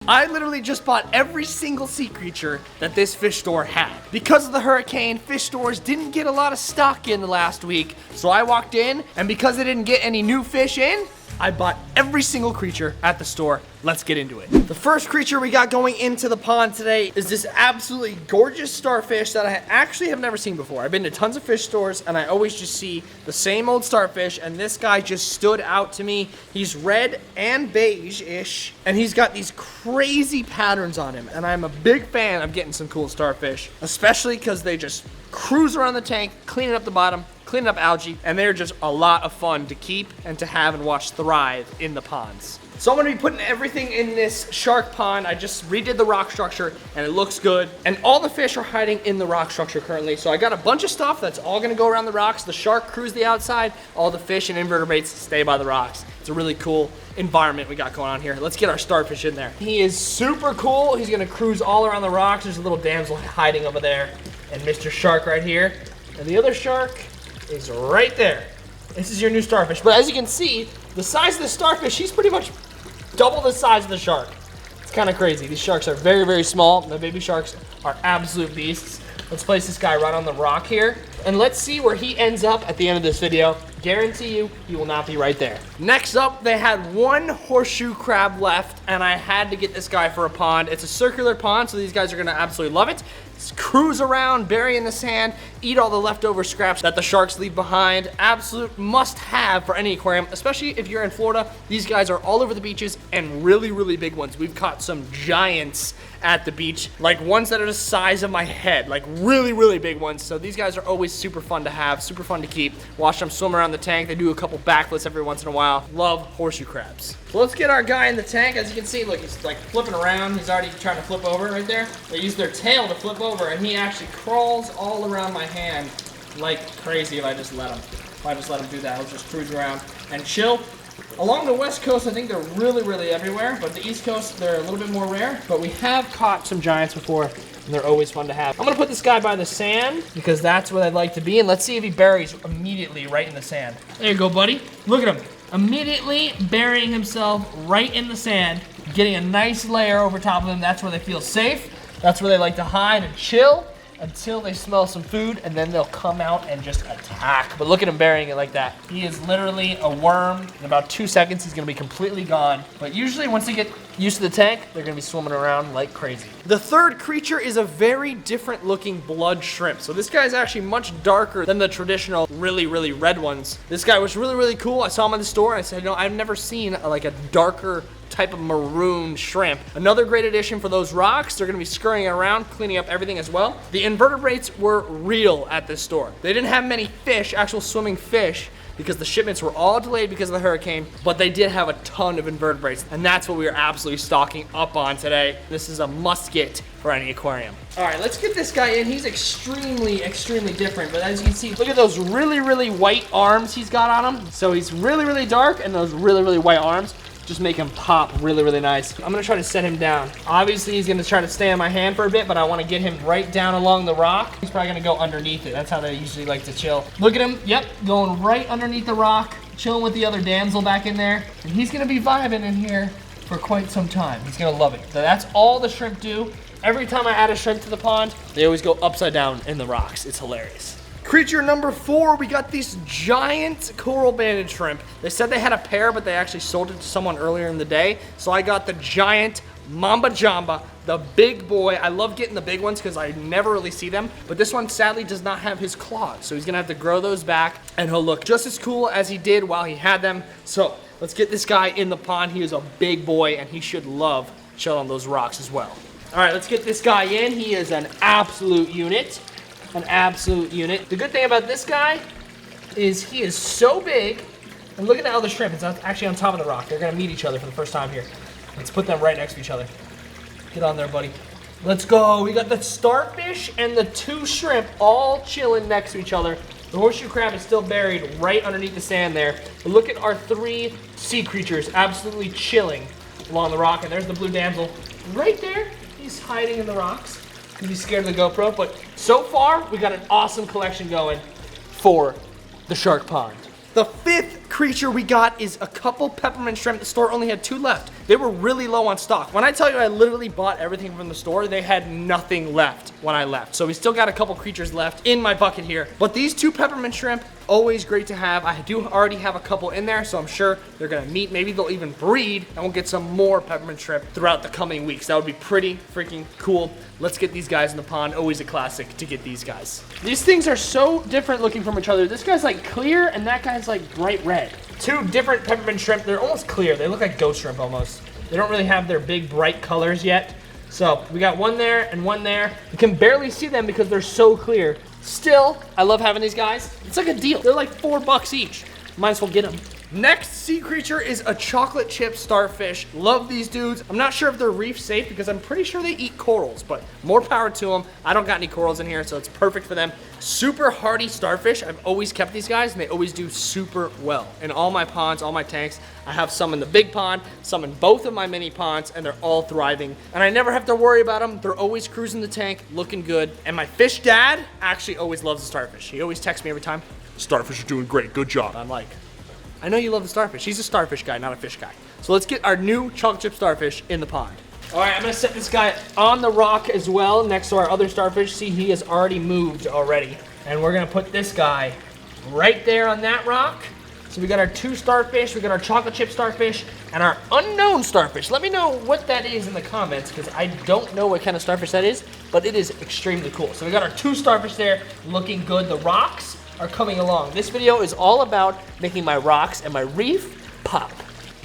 I literally just bought every single sea creature that this fish store had. Because of the hurricane, fish stores didn't get a lot of stock in the last week. So I walked in, and because they didn't get any new fish in, I bought every single creature at the store. Let's get into it. The first creature we got going into the pond today is this absolutely gorgeous starfish that I actually have never seen before. I've been to tons of fish stores and I always just see the same old starfish, and this guy just stood out to me. He's red and beige-ish, and he's got these crazy patterns on him, and I'm a big fan of getting some cool starfish, especially because they just cruise around the tank, cleaning up the bottom, cleaning up algae, and they're just a lot of fun to keep and to have and watch thrive in the ponds. So I'm gonna be putting everything in this shark pond. I just redid the rock structure and it looks good. And all the fish are hiding in the rock structure currently. So I got a bunch of stuff that's all gonna go around the rocks. The shark cruise the outside, all the fish and invertebrates stay by the rocks. It's a really cool environment we got going on here. Let's get our starfish in there. He is super cool. He's gonna cruise all around the rocks. There's a little damsel hiding over there and Mr. Shark right here. And the other shark is right there. This is your new starfish. But as you can see, the size of the starfish, he's pretty much double the size of the shark. It's kind of crazy. These sharks are very, very small. The baby sharks are absolute beasts. Let's place this guy right on the rock here. And let's see where he ends up at the end of this video. Guarantee you, he will not be right there. Next up, they had one horseshoe crab left, and I had to get this guy for a pond. It's a circular pond, so these guys are gonna absolutely love it. Just cruise around, bury in the sand, eat all the leftover scraps that the sharks leave behind. Absolute must-have for any aquarium, especially if you're in Florida. These guys are all over the beaches and really, really big ones. We've caught some giants at the beach, like ones that are the size of my head, like really, really big ones. So these guys are always super fun to have, super fun to keep. Watch them swim around the tank. They do a couple backflips every once in a while. Love horseshoe crabs. So let's get our guy in the tank. As you can see, look, he's like flipping around. He's already trying to flip over right there. They use their tail to flip over, and he actually crawls all around my hand like crazy if I just let him. If I just let him do that, he'll just cruise around and chill. Along the West Coast, I think they're really, really everywhere, but the East Coast, they're a little bit more rare. But we have caught some giants before, and they're always fun to have. I'm gonna put this guy by the sand because that's where I'd like to be, and let's see if he buries immediately right in the sand. There you go, buddy. Look at him. Immediately burying himself right in the sand, getting a nice layer over top of him. That's where they feel safe. That's where they like to hide and chill until they smell some food, and then they'll come out and just attack. But look at him burying it like that. He is literally a worm. In about 2 seconds, he's gonna be completely gone. But usually once they get used to the tank, they're gonna be swimming around like crazy. The third creature is a very different looking blood shrimp. So this guy is actually much darker than the traditional really, really red ones. This guy was really, really cool. I saw him in the store and I said, you know, I've never seen like a darker type of maroon shrimp. Another great addition for those rocks. They're gonna be scurrying around, cleaning up everything as well. The invertebrates were real at this store. They didn't have many fish, actual swimming fish, because the shipments were all delayed because of the hurricane, but they did have a ton of invertebrates, and that's what we are absolutely stocking up on today. This is a must get for any aquarium. All right, let's get this guy in. He's extremely, extremely different, but as you can see, look at those really, really white arms he's got on him. So he's really, really dark, and those really, really white arms just make him pop really, really nice. I'm gonna try to set him down. Obviously, he's gonna try to stay on my hand for a bit, but I wanna get him right down along the rock. He's probably gonna go underneath it. That's how they usually like to chill. Look at him, yep, going right underneath the rock, chilling with the other damsel back in there. And he's gonna be vibing in here for quite some time. He's gonna love it. So that's all the shrimp do. Every time I add a shrimp to the pond, they always go upside down in the rocks. It's hilarious. Creature number 4, we got these giant coral banded shrimp. They said they had a pair, but they actually sold it to someone earlier in the day. So I got the giant Mamba Jamba, the big boy. I love getting the big ones because I never really see them, but this one sadly does not have his claws. So he's gonna have to grow those back and he'll look just as cool as he did while he had them. So let's get this guy in the pond. He is a big boy and he should love chilling on those rocks as well. All right, let's get this guy in. He is an absolute unit. An absolute unit. The good thing about this guy is he is so big, and look at how the shrimp is actually on top of the rock. They're gonna meet each other for the first time here. Let's put them right next to each other. Get on there, buddy. Let's go. We got the starfish and the 2 shrimp all chilling next to each other. The horseshoe crab is still buried right underneath the sand there. But look at our 3 sea creatures absolutely chilling along the rock, and there's the blue damsel right there. He's hiding in the rocks. He's scared of the GoPro, but so far we got an awesome collection going for the shark pond. The fifth creature we got is a couple peppermint shrimp. The store only had 2 left. They were really low on stock. When I tell you I literally bought everything from the store, they had nothing left when I left. So we still got a couple creatures left in my bucket here. But these 2 peppermint shrimp, always great to have. I do already have a couple in there, so I'm sure they're gonna meet. Maybe they'll even breed, and we'll get some more peppermint shrimp throughout the coming weeks. That would be pretty freaking cool. Let's get these guys in the pond. Always a classic to get these guys. These things are so different looking from each other. This guy's like clear, and that guy's like bright red. 2 different peppermint shrimp. They're almost clear. They look like ghost shrimp almost. They don't really have their big bright colors yet. So we got one there and one there. You can barely see them because they're so clear. Still, I love having these guys. It's like a deal. They're like $4 each. Might as well get them. Next sea creature is a chocolate chip starfish. Love these dudes. I'm not sure if they're reef safe because I'm pretty sure they eat corals, but more power to them. I don't got any corals in here, so it's perfect for them. Super hardy starfish. I've always kept these guys, and they always do super well. In all my ponds, all my tanks, I have some in the big pond, some in both of my mini ponds, and they're all thriving. And I never have to worry about them. They're always cruising the tank, looking good. And my fish dad actually always loves the starfish. He always texts me every time, "Starfish are doing great, good job." I'm like, I know you love the starfish. He's a starfish guy, not a fish guy. So let's get our new chocolate chip starfish in the pond. All right, I'm gonna set this guy on the rock as well next to our other starfish. See, he has already moved already. And we're gonna put this guy right there on that rock. So we got our 2 starfish, we got our chocolate chip starfish, and our unknown starfish. Let me know what that is in the comments, because I don't know what kind of starfish that is, but it is extremely cool. So we got our 2 starfish there, looking good. The rocks are coming along. This video is all about making my rocks and my reef pop.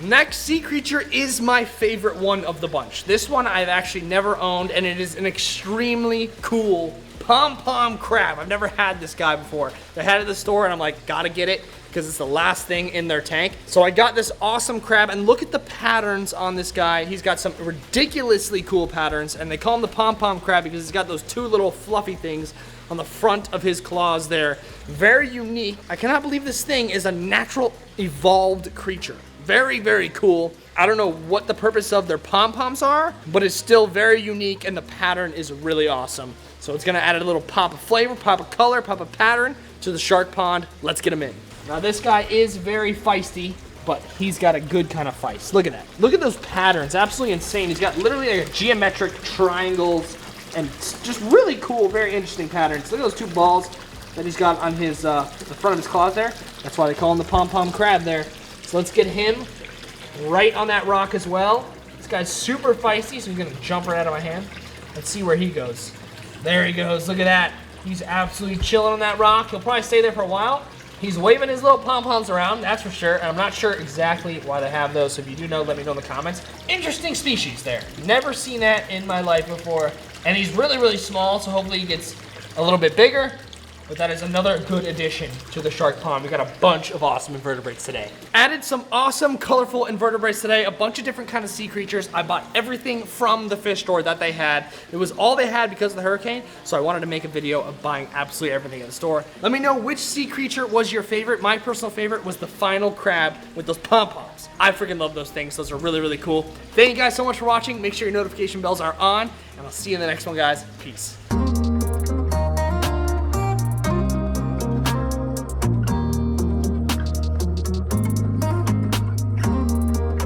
Next sea creature is my favorite one of the bunch. This one I've actually never owned, and it is an extremely cool Pom Pom Crab. I've never had this guy before. They had it at the store, and I'm like, gotta get it, because it's the last thing in their tank. So I got this awesome crab, and look at the patterns on this guy. He's got some ridiculously cool patterns, and they call him the Pom Pom Crab because he's got those 2 little fluffy things on the front of his claws there. Very unique. I cannot believe this thing is a natural evolved creature. Very, very cool. I don't know what the purpose of their pom-poms are, but it's still very unique, and the pattern is really awesome. So it's gonna add a little pop of flavor, pop of color, pop of pattern to the shark pond. Let's get him in. Now this guy is very feisty, but he's got a good kind of feist. Look at that. Look at those patterns, absolutely insane. He's got literally like geometric triangles and just really cool, very interesting patterns. Look at those 2 balls that he's got on his the front of his claws there. That's why they call him the Pom Pom Crab there. So let's get him right on that rock as well. This guy's super feisty, so he's gonna jump right out of my hand. Let's see where he goes. There he goes, look at that. He's absolutely chilling on that rock. He'll probably stay there for a while. He's waving his little pom-poms around, that's for sure. And I'm not sure exactly why they have those, so if you do know, let me know in the comments. Interesting species there. Never seen that in my life before. And he's really, really small, so hopefully he gets a little bit bigger. But that is another good addition to the shark pond. We got a bunch of awesome invertebrates today. Added some awesome, colorful invertebrates today. A bunch of different kind of sea creatures. I bought everything from the fish store that they had. It was all they had because of the hurricane, so I wanted to make a video of buying absolutely everything in the store. Let me know which sea creature was your favorite. My personal favorite was the final crab with those pom-poms. I freaking love those things. Those are really, really cool. Thank you guys so much for watching. Make sure your notification bells are on, and I'll see you in the next one, guys. Peace.